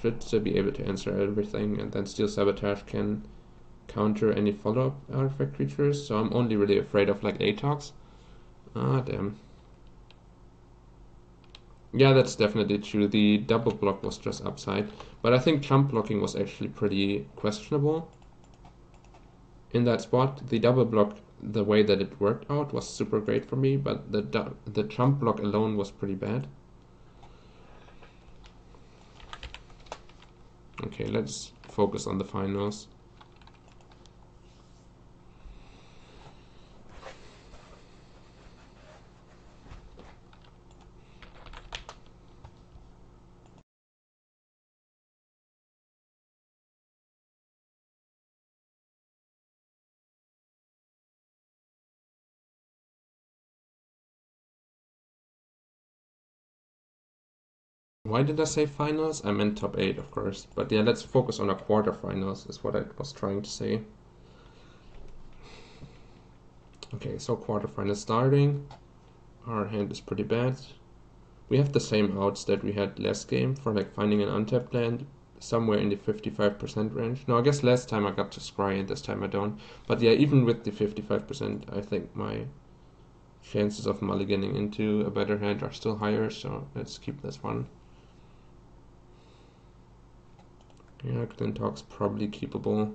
should still be able to answer everything, and then Steel Sabotage can counter any follow-up artifact creatures, so I'm only really afraid of like Atox. Ah, damn. Yeah, that's definitely true. The double block was just upside, but I think jump blocking was actually pretty questionable in that spot. The double block, the way that it worked out, was super great for me, but the jump block alone was pretty bad. Okay, let's focus on the finals. Why did I say finals? I meant top 8, of course. But yeah, let's focus on our quarterfinals, is what I was trying to say. Okay, so quarterfinals starting. Our hand is pretty bad. We have the same outs that we had last game for like finding an untapped land, somewhere in the 55% range. No, I guess last time I got to scry and this time I don't. But yeah, even with the 55%, I think my chances of mulliganing into a better hand are still higher, so let's keep this one. Yeah, Glinthawk's probably keepable.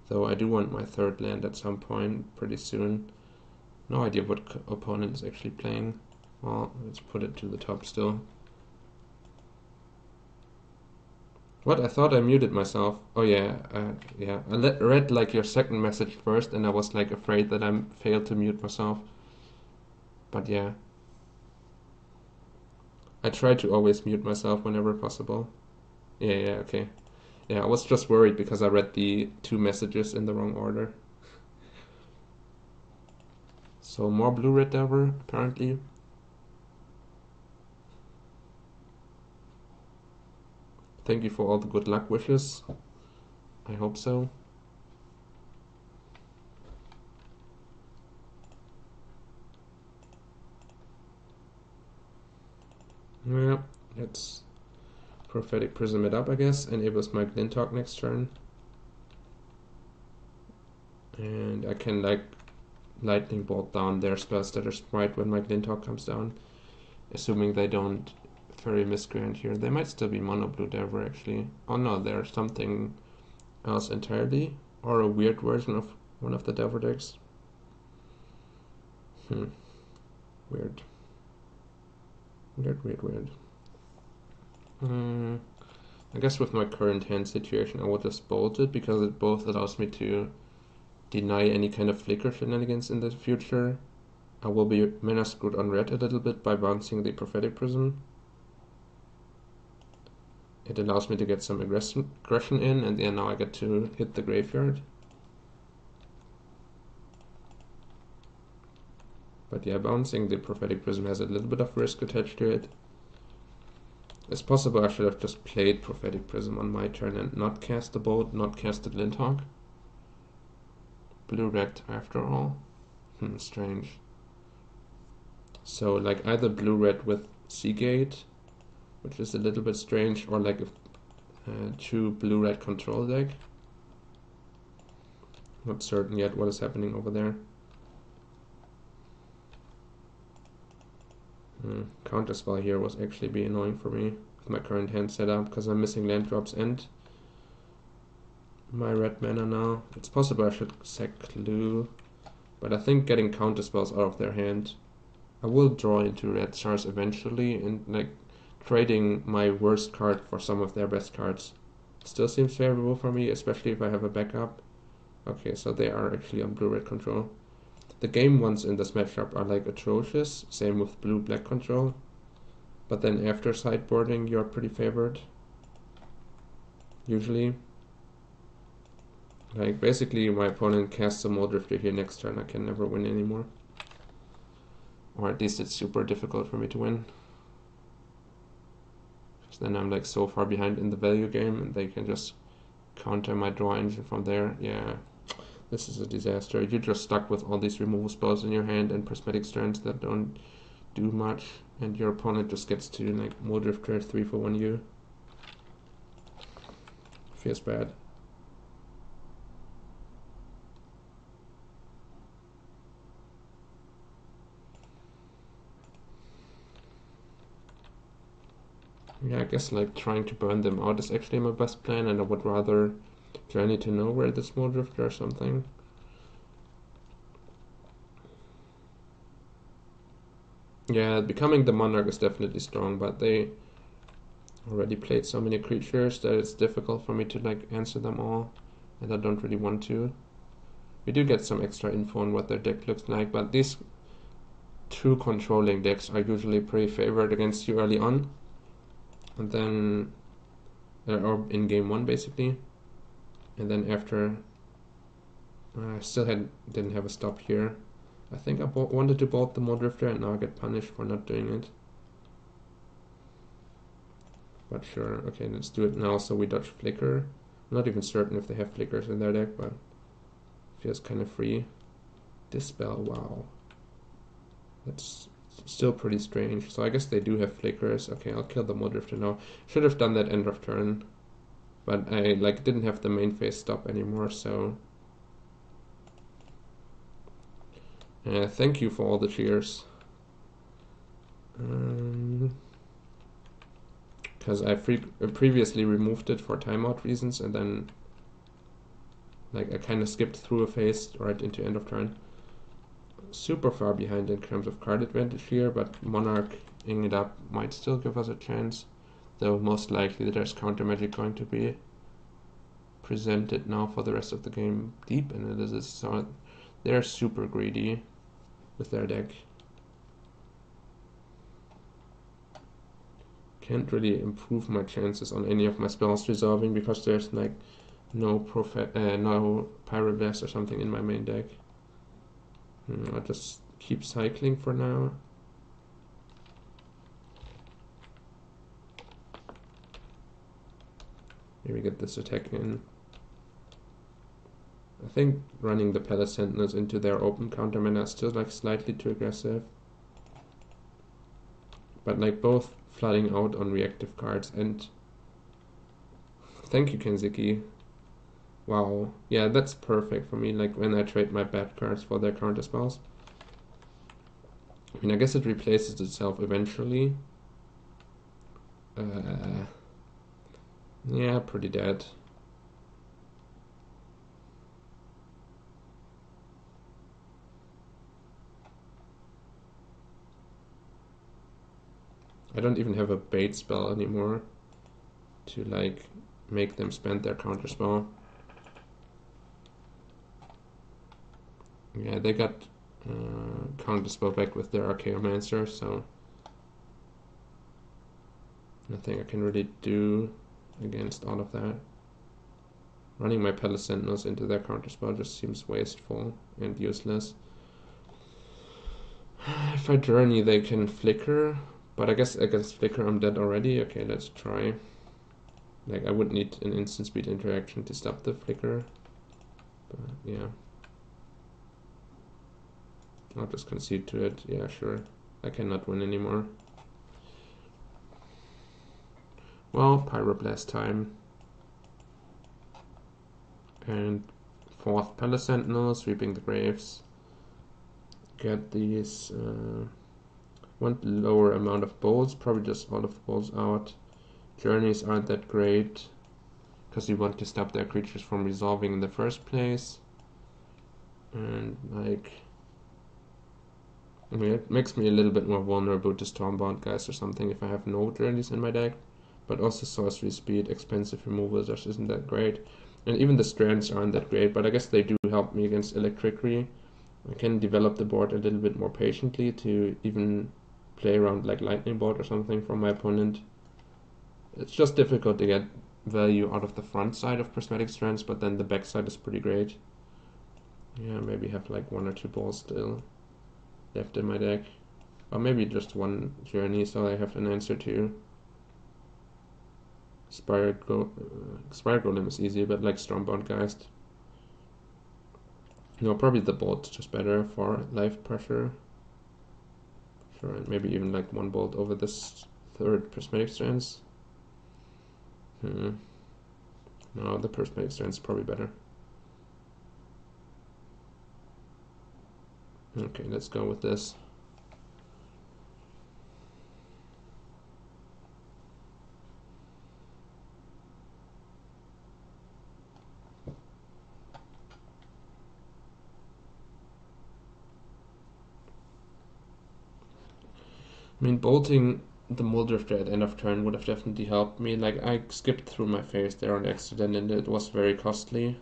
Though I do want my third land at some point, pretty soon. No idea what opponent is actually playing. Well, let's put it to the top still. What? I thought I muted myself. Oh yeah, yeah. I read like your second message first, and I was like afraid that I failed to mute myself. But yeah. I try to always mute myself whenever possible. Yeah, yeah, okay. Yeah, I was just worried because I read the two messages in the wrong order. So more blue-red Delver, apparently. Thank you for all the good luck wishes. I hope so. Yeah, let's Prophetic Prism it up, I guess. Enables my Glinthawk next turn. And I can like lightning bolt down their spells that are Sprite when my Glinthawk comes down. Assuming they don't Fairy Miscreant here. They might still be mono blue Delver actually. Oh no, they're something else entirely. Or a weird version of one of the Delver decks. Weird. Weird. I guess with my current hand situation I would just bolt it because it both allows me to deny any kind of flicker shenanigans in the future. I will be mana screwed on red a little bit by bouncing the Prophetic Prism. It allows me to get some aggression in, and yeah, now I get to hit the graveyard. But yeah, bouncing the Prophetic Prism has a little bit of risk attached to it. It's possible I should have just played Prophetic Prism on my turn and not cast the bolt, not cast the Glinthawk. Blue-red after all. Strange. So like either blue-red with Seagate, which is a little bit strange, or like a true blue-red control deck. Not certain yet what is happening over there. Counterspell here was actually be annoying for me with my current hand setup because I'm missing land drops and my red mana now. It's possible I should sack Clue, but I think getting counterspells out of their hand, I will draw into red stars eventually, and like trading my worst card for some of their best cards still seems favorable for me, especially if I have a backup. Okay, so they are actually on blue-red control. The game ones in this matchup are like atrocious, same with blue-black control. But then after sideboarding, you're pretty favored. Usually. Like basically my opponent casts a Muldrifter here next turn, I can never win anymore. Or at least it's super difficult for me to win. Because then I'm like so far behind in the value game and they can just counter my draw engine from there. Yeah. This is a disaster. You're just stuck with all these removal spells in your hand and prismatic strands that don't do much, and your opponent just gets to like Muldrifter 3 for 1 you. Feels bad. Yeah, I guess like trying to burn them out is actually my best plan, and I would rather journey to nowhere the small drifter or something. Yeah, becoming the Monarch is definitely strong, but they already played so many creatures that it's difficult for me to like answer them all, and I don't really want to. We do get some extra info on what their deck looks like, but these two controlling decks are usually pretty favored against you early on, and then or in game one basically, and then after I still didn't have a stop here. I think I wanted to bolt the Drifter, and now I get punished for not doing it. But sure, okay, let's do it now so we dodge Flicker. I'm not even certain if they have Flickers in their deck, but feels kind of free. Dispel, wow. That's still pretty strange. So I guess they do have Flickers. Okay, I'll kill the Drifter now. Should have done that end of turn, but I like didn't have the main phase stop anymore, so thank you for all the cheers. Because I previously removed it for timeout reasons, and then like I kind of skipped through a phase right into end of turn. Super far behind in terms of card advantage here, but Monarching it up might still give us a chance, though most likely there's counter magic going to be presented now for the rest of the game. Deep analysis, so they're super greedy with their deck. Can't really improve my chances on any of my spells resolving because there's like no Pyroblast or something in my main deck. I'll just keep cycling for now. Maybe get this attack in. I think running the Palace Sentinels into their open counter mana is still like slightly too aggressive. But like both flooding out on reactive cards and... Thank you, Kenziki. Wow. Yeah, that's perfect for me, like when I trade my bad cards for their counter spells. I mean, I guess it replaces itself eventually. Yeah, pretty dead. I don't even have a bait spell anymore to like make them spend their counter spell. Yeah, they got counter spell back with their Archaeomancer, so nothing I can really do against all of that. Running my Palace Sentinels into their counter spell just seems wasteful and useless. If I journey, they can flicker, but I guess against flicker I'm dead already. Okay, let's try. Like, I would need an instant speed interaction to stop the flicker, but yeah. I'll just concede to it. Yeah, sure. I cannot win anymore. Well, Pyroblast time. And fourth Palace Sentinel, sweeping the graves. Get these... want lower amount of bolts, probably just all of the bolts out. Journeys aren't that great, because you want to stop their creatures from resolving in the first place. And like... I mean, it makes me a little bit more vulnerable to Stormbound guys or something if I have no journeys in my deck. But also sorcery speed, expensive removal just isn't that great. And even the strands aren't that great, but I guess they do help me against Electricry. I can develop the board a little bit more patiently to even play around like Lightning Bolt or something from my opponent. It's just difficult to get value out of the front side of Prismatic Strands, but then the back side is pretty great. Yeah, maybe have like one or two balls still left in my deck. Or maybe just one journey so I have an answer to. Spire Golem is easy, but like Stormbound Geist. No, probably the bolt's just better for life pressure. Sure, and maybe even like one bolt over this third Prismatic Strands. No, the prismatic strand is probably better. Okay, let's go with this. I mean, bolting the Muldrifter at end of turn would have definitely helped me. Like, I skipped through my phase there on accident and it was very costly.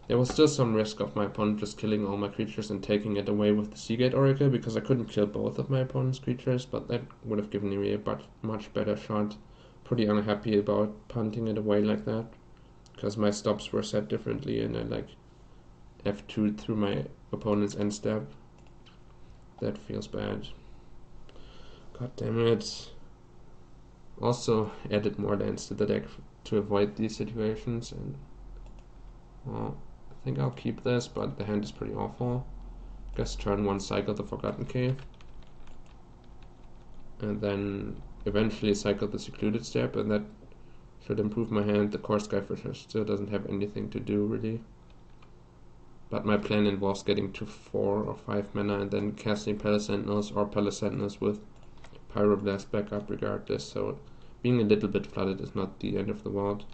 There was still some risk of my opponent just killing all my creatures and taking it away with the Seagate Oracle, because I couldn't kill both of my opponent's creatures, but that would have given me a much better shot. Pretty unhappy about punting it away like that, because my stops were set differently and I like F2'd through my opponent's end step. That feels bad. God damn it. Also added more lands to the deck to avoid these situations, and well, I think I'll keep this, but the hand is pretty awful. Guess turn 1 cycle the Forgotten Cave, and then eventually cycle the Secluded Step, and that should improve my hand. The Core Skyfisher still doesn't have anything to do really, but my plan involves getting to 4 or 5 mana and then casting Palace Sentinels or Palace Sentinels with Pyroblast backup regardless, so being a little bit flooded is not the end of the world.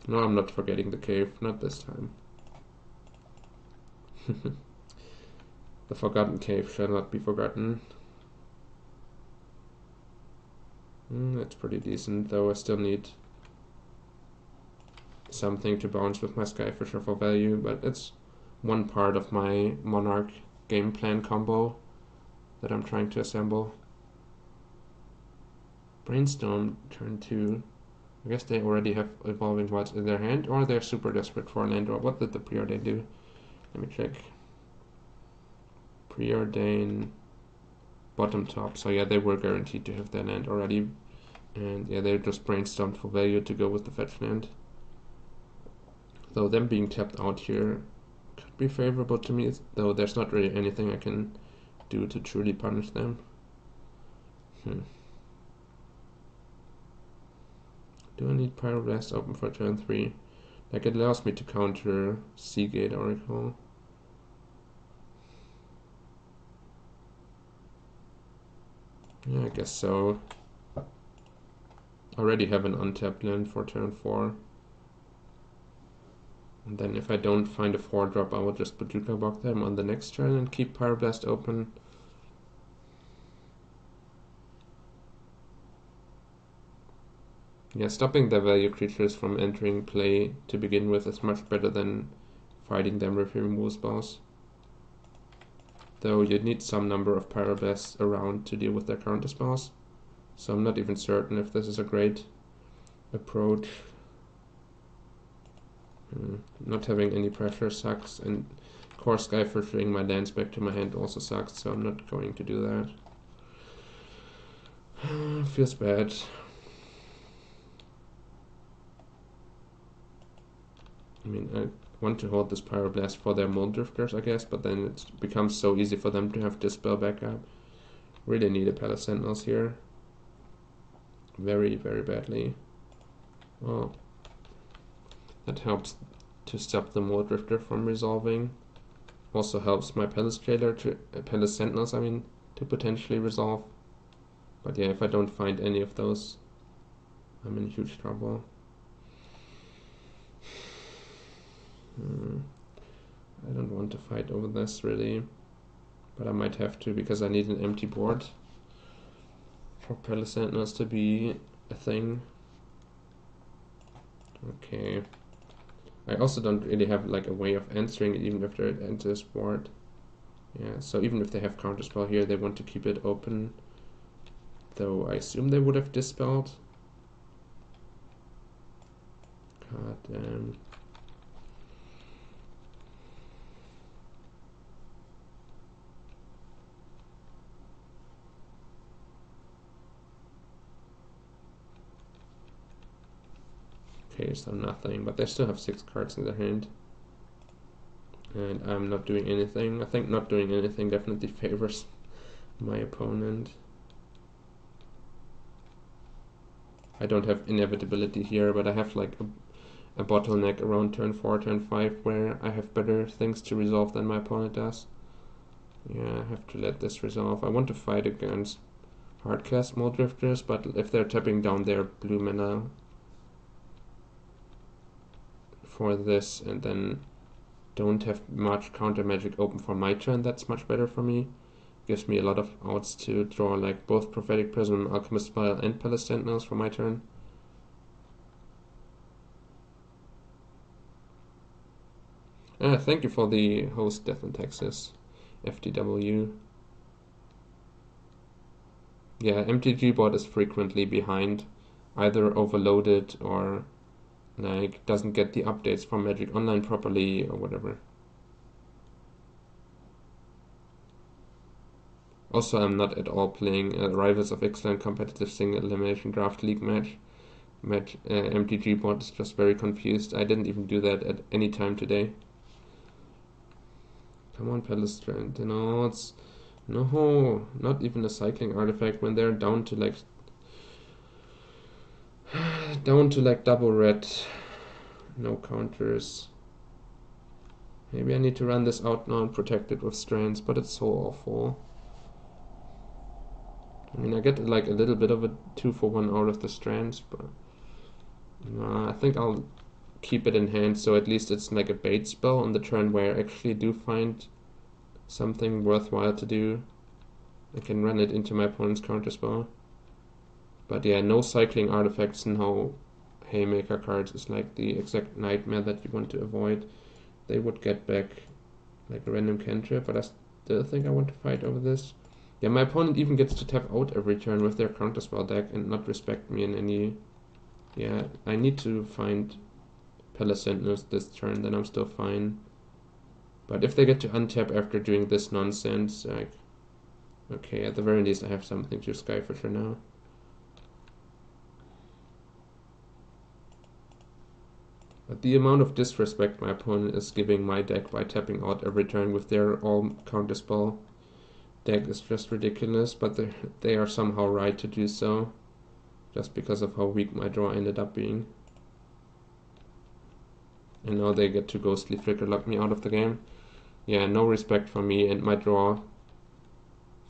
No, I'm not forgetting the cave, not this time. The Forgotten Cave shall not be forgotten. That's pretty decent, though I still need something to bounce with my Skyfisher for value, but it's one part of my Monarch game plan combo that I'm trying to assemble. Brainstorm turn 2. I guess they already have Evolving Wilds in their hand, or they're super desperate for a land drop. What did the Preordain do? Let me check. Preordain bottom top. So yeah, they were guaranteed to have their land already. And yeah, they just brainstormed for value to go with the fetch land. Though them being tapped out here could be favorable to me, though there's not really anything I can do to truly punish them. Do I need Pyroblast open for turn 3? Like, it allows me to counter Seagate Oracle. Yeah, I guess so. Already have an untapped land for turn 4. And then if I don't find a 4-drop, I will just Bojuka Block them on the next turn and keep Pyroblast open. Yeah, stopping the value creatures from entering play to begin with is much better than fighting them with removal spells. Though you'd need some number of Pyroblasts around to deal with their counter spells. So I'm not even certain if this is a great approach. Not having any pressure sucks, and Core Skyfishing my lands back to my hand also sucks, so I'm not going to do that. Feels bad. I mean, I want to hold this Pyroblast for their Muldrifters, I guess, but then it becomes so easy for them to have Dispel backup. Really need a Palace Sentinels here. Very, very badly. Well, that helps to stop the Muldrifter from resolving. Also helps my Palace Jailer to Palace Sentinels, I mean, to potentially resolve. But yeah, if I don't find any of those, I'm in huge trouble. I don't want to fight over this really, but I might have to because I need an empty board for Palace Sentinels to be a thing. Okay. I also don't really have like a way of answering it even if they enter this board. Yeah, so even if they have counterspell here, they want to keep it open. Though I assume they would have dispelled. God damn. Okay, so nothing, but they still have 6 cards in their hand. And I'm not doing anything. I think not doing anything definitely favors my opponent. I don't have inevitability here, but I have like a bottleneck around turn 4, turn 5, where I have better things to resolve than my opponent does. Yeah, I have to let this resolve. I want to fight against hardcast Muldrifters, but if they're tapping down their blue mana for this and then don't have much counter magic open for my turn, that's much better for me. Gives me a lot of outs to draw like both Prophetic Prism, Alchemist Spire, and Palace Sentinels for my turn. Thank you for the host, Death in Texas, FTW. Yeah, MTG board is frequently behind, either overloaded or like doesn't get the updates from Magic Online properly or whatever. Also, I'm not at all playing a Rivals of Excellent competitive single elimination draft league match. MTG board is just very confused. I didn't even do that at any time today. Come on, Palastrand. No, it's no, not even a cycling artifact when they're down to like double red. No counters. Maybe I need to run this out now and protect it with strands, but it's so awful. I mean, I get like a little bit of a 2-for-1 out of the strands, but I think I'll keep it in hand, so at least it's like a bait spell on the turn where I actually do find something worthwhile to do. I can run it into my opponent's counter spell. But yeah, no cycling artifacts, no Haymaker cards is like the exact nightmare that you want to avoid. They would get back like a random cantrip, but I still think I want to fight over this. Yeah, my opponent even gets to tap out every turn with their counterspell deck and not respect me in any... Yeah, I need to find Palace Sentinels this turn, then I'm still fine. But if they get to untap after doing this nonsense, like... Okay, at the very least I have something to Skyfisher now. But the amount of disrespect my opponent is giving my deck by tapping out every turn with their all counterspell deck is just ridiculous, but they are somehow right to do so, just because of how weak my draw ended up being. And now they get to Ghostly Flicker lock me out of the game. Yeah, no respect for me, and my draw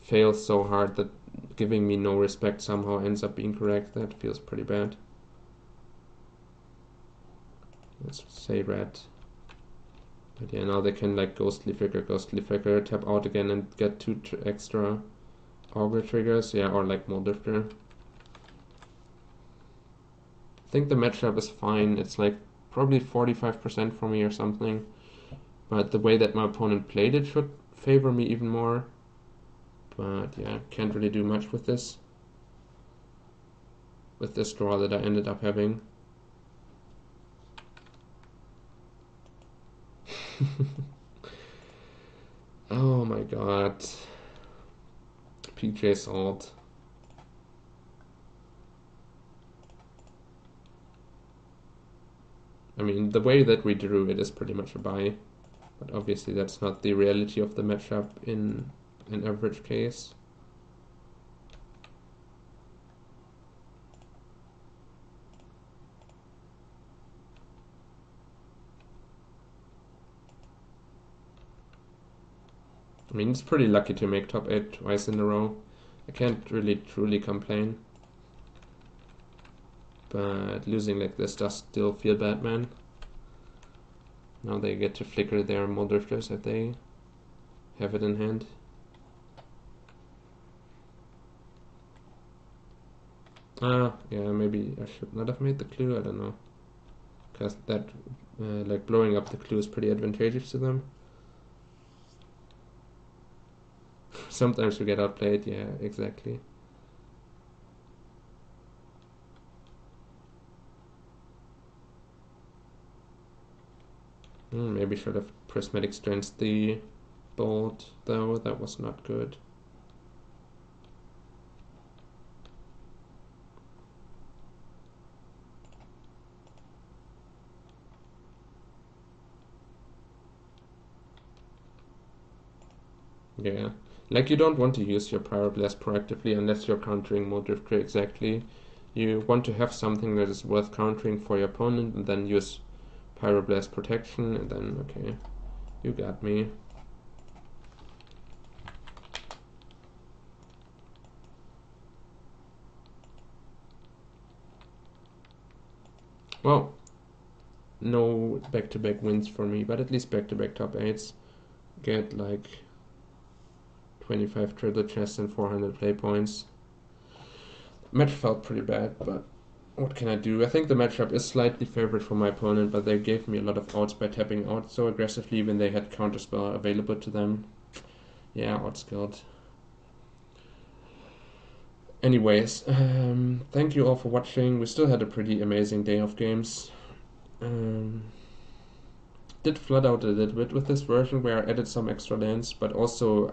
fails so hard that giving me no respect somehow ends up being correct. That feels pretty bad. Let's say red. But yeah, now they can like Ghostly Flicker, tap out again and get 2 extra Augur triggers. Yeah, or like Muldrifter. I think the matchup is fine. It's like probably 45% for me or something. But the way that my opponent played it should favor me even more. But yeah, can't really do much with this. With this draw that I ended up having. Oh my god. PJ Salt. I mean, the way that we drew it is pretty much a buy. But obviously that's not the reality of the matchup in an average case. I mean, it's pretty lucky to make top 8 twice in a row. I can't really truly complain. But losing like this does still feel bad, man. Now they get to flicker their Muldrifters if they have it in hand. Yeah, maybe I should not have made the clue, I don't know. Because that, like blowing up the clue is pretty advantageous to them. Sometimes we get outplayed, yeah, exactly. Maybe should have Prismatic Strands the bolt, though, that was not good. Yeah, like you don't want to use your Pyroblast proactively unless you're countering Muldrifter exactly. You want to have something that is worth countering for your opponent, and then use Pyroblast protection, and then, okay, you got me. Well, no back-to-back wins for me, but at least back-to-back top 8s. Get like 25 triple chests and 400 play points. Match felt pretty bad, but what can I do? I think the matchup is slightly favored for my opponent, but they gave me a lot of outs by tapping out so aggressively when they had counterspell available to them. Yeah, outskilled. Anyways, thank you all for watching. We still had a pretty amazing day of games. Did flood out a little bit with this version where I added some extra lands, but also